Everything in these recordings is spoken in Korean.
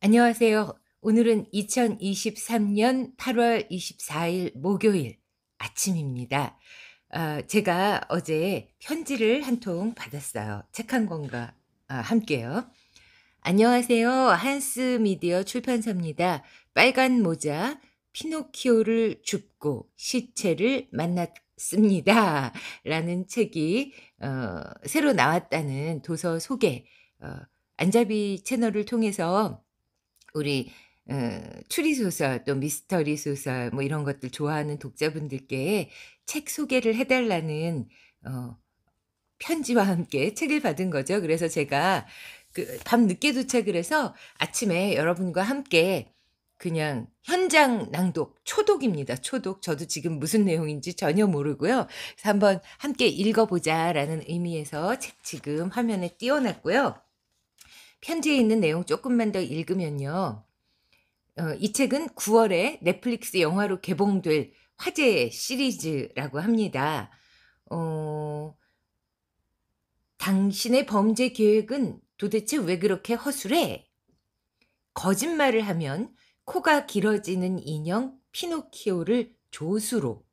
안녕하세요. 오늘은 2023년 8월 24일 목요일 아침입니다. 제가 어제 편지를 한 통 받았어요. 책 한 권과 함께요. 안녕하세요. 한스 미디어 출판사입니다. 빨간 모자 피노키오를 줍고 시체를 만났습니다. 라는 책이 새로 나왔다는 도서 소개, 안자비 채널을 통해서 우리 추리 소설 또 미스터리 소설 뭐 이런 것들 좋아하는 독자분들께 책 소개를 해 달라는 어 편지와 함께 책을 받은 거죠. 그래서 제가 밤늦게 도착을 해서 아침에 여러분과 함께 그냥 현장 낭독, 초독입니다, 초독. 저도 지금 무슨 내용인지 전혀 모르고요. 그래서 "한번 함께 읽어 보자."라는 의미에서 책 지금 화면에 띄워 놨고요. 편지에 있는 내용 쪼끔만 더 읽으면요. 이 책은 9 월에 넷플릭스 영화로 개봉될 화제 시리즈라고 합니다. 어 "당신의 범죄 계획은 도대체 왜 그렇게 허술해? 거짓말을 하면 코가 길어지는 인형 피노키오를 조수로,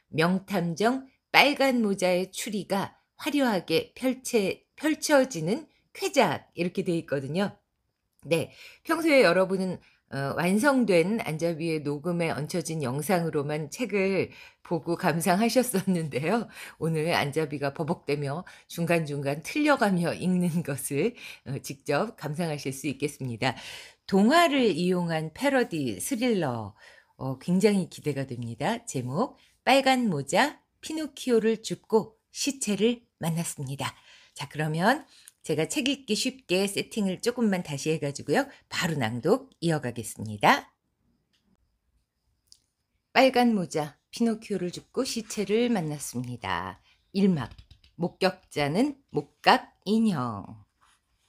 명탐정 빨간 모자의 추리가 화려하게 펼쳐지는 쾌작." 이렇게 돼 있거든요. 네. 평소에 여러분은 완성된 안자비의 녹음에 얹혀진 영상으로만 책을 보고 감상하셨었는데요. 오늘 안자비가 버벅대며 중간중간 틀려가며 읽는 것을 직접 감상하실 수 있겠습니다. 동화를 이용한 패러디 스릴러, 굉장히 기대가 됩니다. 제목 빨간 모자 피노키오를 줍고 시체를 만났습니다. 자, 그러면 제가 책 읽기 쉽게 세팅을 조금만 다시 해 가지고요. 바로 낭독 이어가겠습니다. 빨간 모자 피노키오를 줍고 시체를 만났습니다. 1막 목격자는 목각 인형.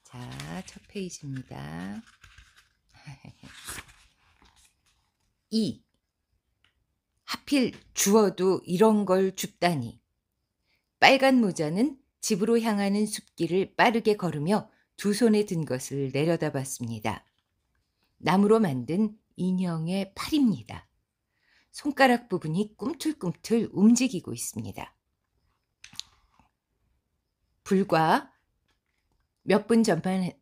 자, 첫 페이지입니다. 2. 하필 주어도 이런 걸 줍다니. 빨간 모자는 집으로 향하는 숲길을 빠르게 걸으며 두 손에 든 것을 내려다봤습니다. 나무로 만든 인형의 팔입니다. 손가락 부분이 꿈틀꿈틀 움직이고 있습니다. 불과 몇 분 전만 해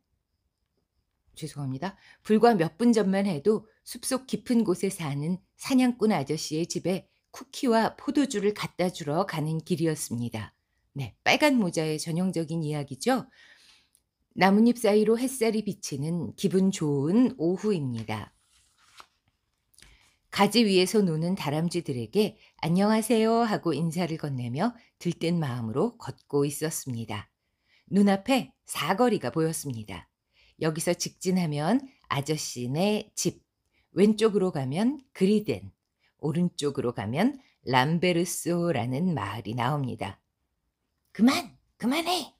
죄송합니다. 불과 몇 분 전만 해도 숲속 깊은 곳에 사는 사냥꾼 아저씨의 집에 쿠키와 포도주를 갖다 주러 가는 길이었습니다. 네, 빨간 모자의 전형적인 이야기죠. 나뭇잎 사이로 햇살이 비치는 기분 좋은 오후입니다. 가지 위에서 노는 다람쥐들에게 안녕하세요 하고 인사를 건네며 들뜬 마음으로 걷고 있었습니다. 눈앞에 사거리가 보였습니다. 여기서 직진하면 아저씨네 집, 왼쪽으로 가면 그리덴, 오른쪽으로 가면 람베르소라는 마을이 나옵니다. 그만해!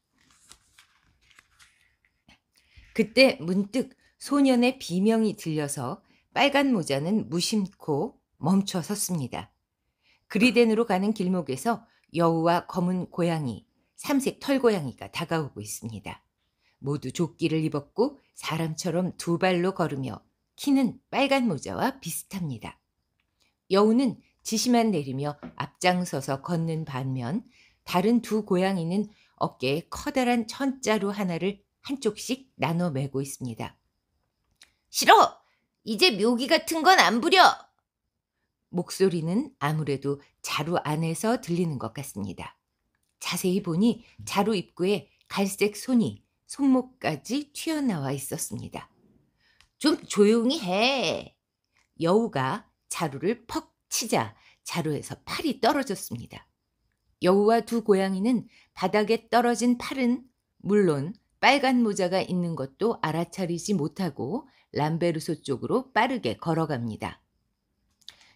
그때 문득 소년의 비명이 들려서 빨간 모자는 무심코 멈춰 섰습니다. 그리덴으로 가는 길목에서 여우와 검은 고양이, 삼색 털고양이가 다가오고 있습니다. 모두 조끼를 입었고 사람처럼 두 발로 걸으며 키는 빨간 모자와 비슷합니다. 여우는 지시만 내리며 앞장서서 걷는 반면 다른 두 고양이는 어깨에 커다란 천자루 하나를 한쪽씩 나눠 메고 있습니다. 싫어! 이제 묘기 같은 건 안 부려! 목소리는 아무래도 자루 안에서 들리는 것 같습니다. 자세히 보니 자루 입구에 갈색 손이 손목까지 튀어나와 있었습니다. 좀 조용히 해! 여우가 자루를 퍽 치자 자루에서 팔이 떨어졌습니다. 여우와 두 고양이는 바닥에 떨어진 팔은 물론 빨간 모자가 있는 것도 알아차리지 못하고 람베르소 쪽으로 빠르게 걸어갑니다.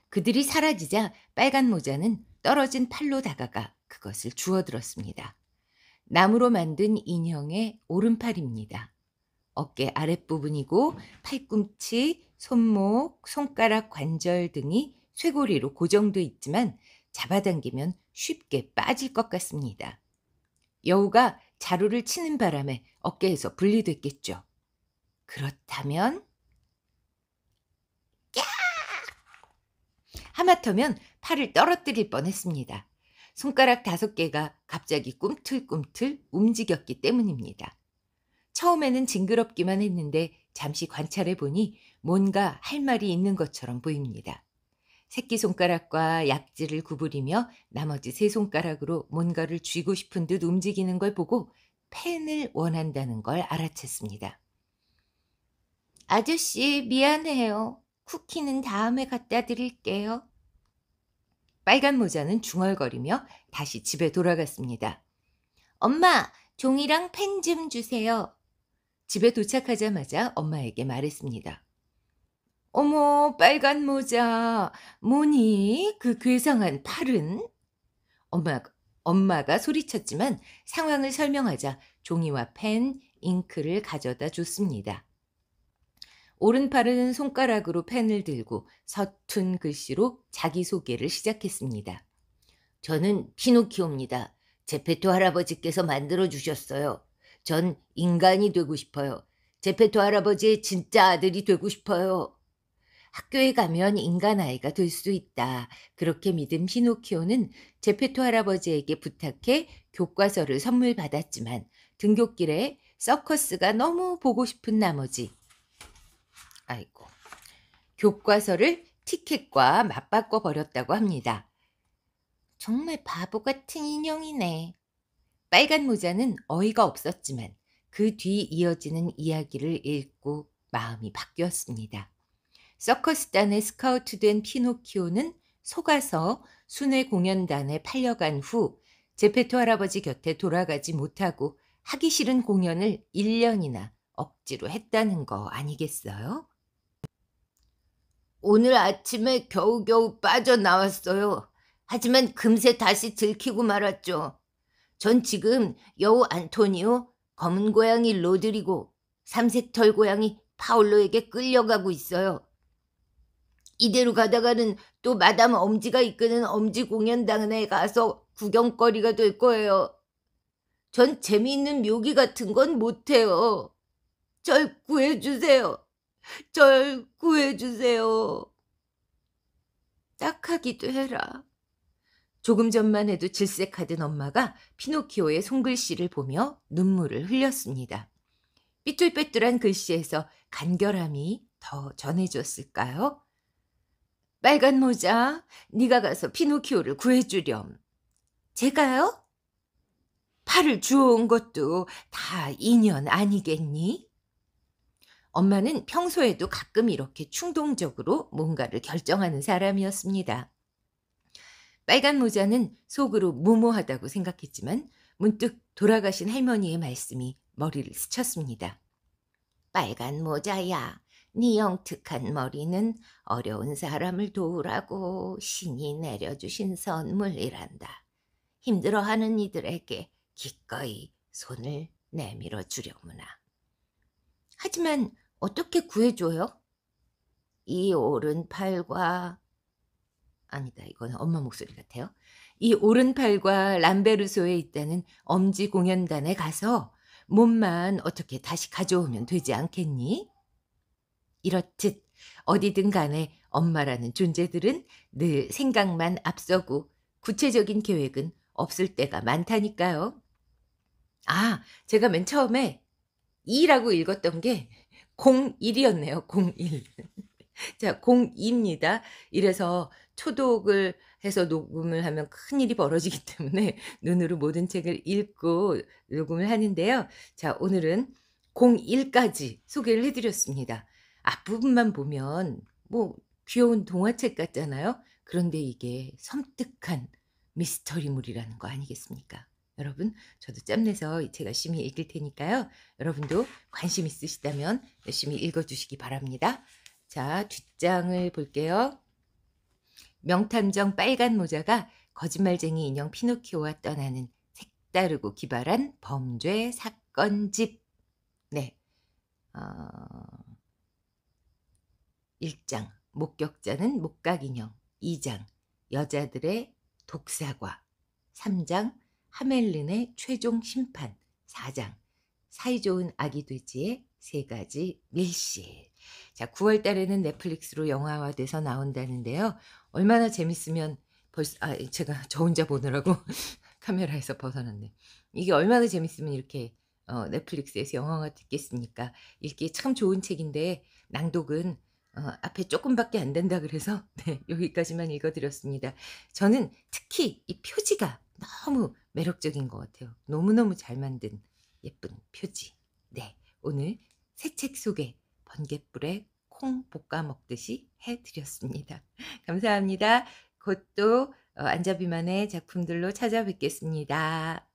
그들이 사라지자 빨간 모자는 떨어진 팔로 다가가 그것을 주워들었습니다. 나무로 만든 인형의 오른팔입니다. 어깨 아랫부분이고 팔꿈치, 손목, 손가락 관절 등이 쇄골이로 고정돼 있지만 잡아당기면 쉽게 빠질 것 같습니다. 여우가 자루를 치는 바람에 어깨에서 분리됐겠죠. 그렇다면 하마터면 팔을 떨어뜨릴 뻔했습니다. 손가락 5개가 갑자기 꿈틀꿈틀 움직였기 때문입니다. 처음에는 징그럽기만 했는데 잠시 관찰해 보니 뭔가 할 말이 있는 것처럼 보입니다. 새끼손가락과 약지를 구부리며 나머지 3손가락으로 뭔가를 쥐고 싶은 듯 움직이는 걸 보고 펜을 원한다는 걸 알아챘습니다. 아저씨, 미안해요. 쿠키는 다음에 갖다 드릴게요. 빨간 모자는 중얼거리며 다시 집에 돌아갔습니다. 엄마, 종이랑 펜 좀 주세요. 집에 도착하자마자 엄마에게 말했습니다. 어머, 빨간 모자, 뭐니? 그 괴상한 팔은? 엄마가 소리쳤지만 상황을 설명하자 종이와 펜, 잉크를 가져다 줬습니다. 오른팔은 손가락으로 펜을 들고 서툰 글씨로 자기소개를 시작했습니다. 저는 피노키오입니다. 제페토 할아버지께서 만들어주셨어요. 전 인간이 되고 싶어요. 제페토 할아버지의 진짜 아들이 되고 싶어요. 학교에 가면 인간 아이가 될 수 있다. 그렇게 믿은 피노키오는 제페토 할아버지에게 부탁해 교과서를 선물 받았지만 등굣길에 서커스가 너무 보고 싶은 나머지 교과서를 티켓과 맞바꿔 버렸다고 합니다. 정말 바보 같은 인형이네. 빨간 모자는 어이가 없었지만 그 뒤 이어지는 이야기를 읽고 마음이 바뀌었습니다. 서커스단에 스카우트된 피노키오는 속아서 순회 공연단에 팔려간 후 제페토 할아버지 곁에 돌아가지 못하고 하기 싫은 공연을 1년이나 억지로 했다는 거 아니겠어요? 오늘 아침에 겨우겨우 빠져나왔어요. 하지만 금세 다시 들키고 말았죠. 전 지금 여우 안토니오, 검은 고양이 로드리고, 삼색털 고양이 파올로에게 끌려가고 있어요. 이대로 가다가는 또 마담 엄지가 이끄는 엄지 공연단에 가서 구경거리가 될 거예요. 전 재미있는 묘기 같은 건 못해요. 절 구해주세요. 절 구해주세요. 딱하기도 해라. 조금 전만 해도 질색하던 엄마가 피노키오의 손글씨를 보며 눈물을 흘렸습니다. 삐뚤빼뚤한 글씨에서 간결함이 더 전해졌을까요? 빨간 모자, 네가 가서 피노키오를 구해주렴. 제가요? 팔을 주워온 것도 다 인연 아니겠니? 엄마는 평소에도 가끔 이렇게 충동적으로 뭔가를 결정하는 사람이었습니다. 빨간 모자는 속으로 무모하다고 생각했지만 문득 돌아가신 할머니의 말씀이 머리를 스쳤습니다. 빨간 모자야, 네 영특한 머리는 어려운 사람을 도우라고 신이 내려주신 선물이란다. 힘들어하는 이들에게 기꺼이 손을 내밀어 주려무나. 하지만 어떻게 구해줘요? 이 오른팔과 아니다, 이거는 엄마 목소리 같아요. 이 오른팔과 람베르소에 있다는 엄지 공연단에 가서 몸만 어떻게 다시 가져오면 되지 않겠니? 이렇듯 어디든 간에 엄마라는 존재들은 늘 생각만 앞서고 구체적인 계획은 없을 때가 많다니까요. 제가 맨 처음에 2라고 읽었던 게 01이었네요. 01. 자, 02입니다. 이래서 초독을 해서 녹음을 하면 큰일이 벌어지기 때문에 눈으로 모든 책을 읽고 녹음을 하는데요. 자, 오늘은 01까지 소개를 해드렸습니다. 앞부분만 보면 뭐 귀여운 동화책 같잖아요. 그런데 이게 섬뜩한 미스터리물이라는 거 아니겠습니까? 여러분, 저도 짬내서 이 책 열심히 읽을 테니까요. 여러분도 관심 있으시다면 열심히 읽어주시기 바랍니다. 자, 뒷장을 볼게요. 명탐정 빨간 모자가 거짓말쟁이 인형 피노키오와 떠나는 색다르고 기발한 범죄 사건집. 네. 1장 목격자는 목각인형, 2장 여자들의 독사과, 3장 하멜린의 최종 심판, 4장 사이좋은 아기 돼지의 3가지 밀실. 자, 9월 달에는 넷플릭스로 영화화돼서 나온다는데요. 얼마나 재밌으면 벌써 제가 저 혼자 보느라고 카메라에서 벗어났네. 이게 얼마나 재밌으면 이렇게 넷플릭스에서 영화가 됐겠습니까. 읽기 참 좋은 책인데 낭독은 앞에 조금밖에 안 된다 그래서 네 여기까지만 읽어 드렸습니다. 저는 특히 이 표지가 너무 매력적인 것 같아요. 너무너무 잘 만든 예쁜 표지. 네. 오늘 새 책 소개 번갯불에 콩 볶아 먹듯이 해 드렸습니다. 감사합니다. 곧 또 안자비만의 작품들로 찾아뵙겠습니다.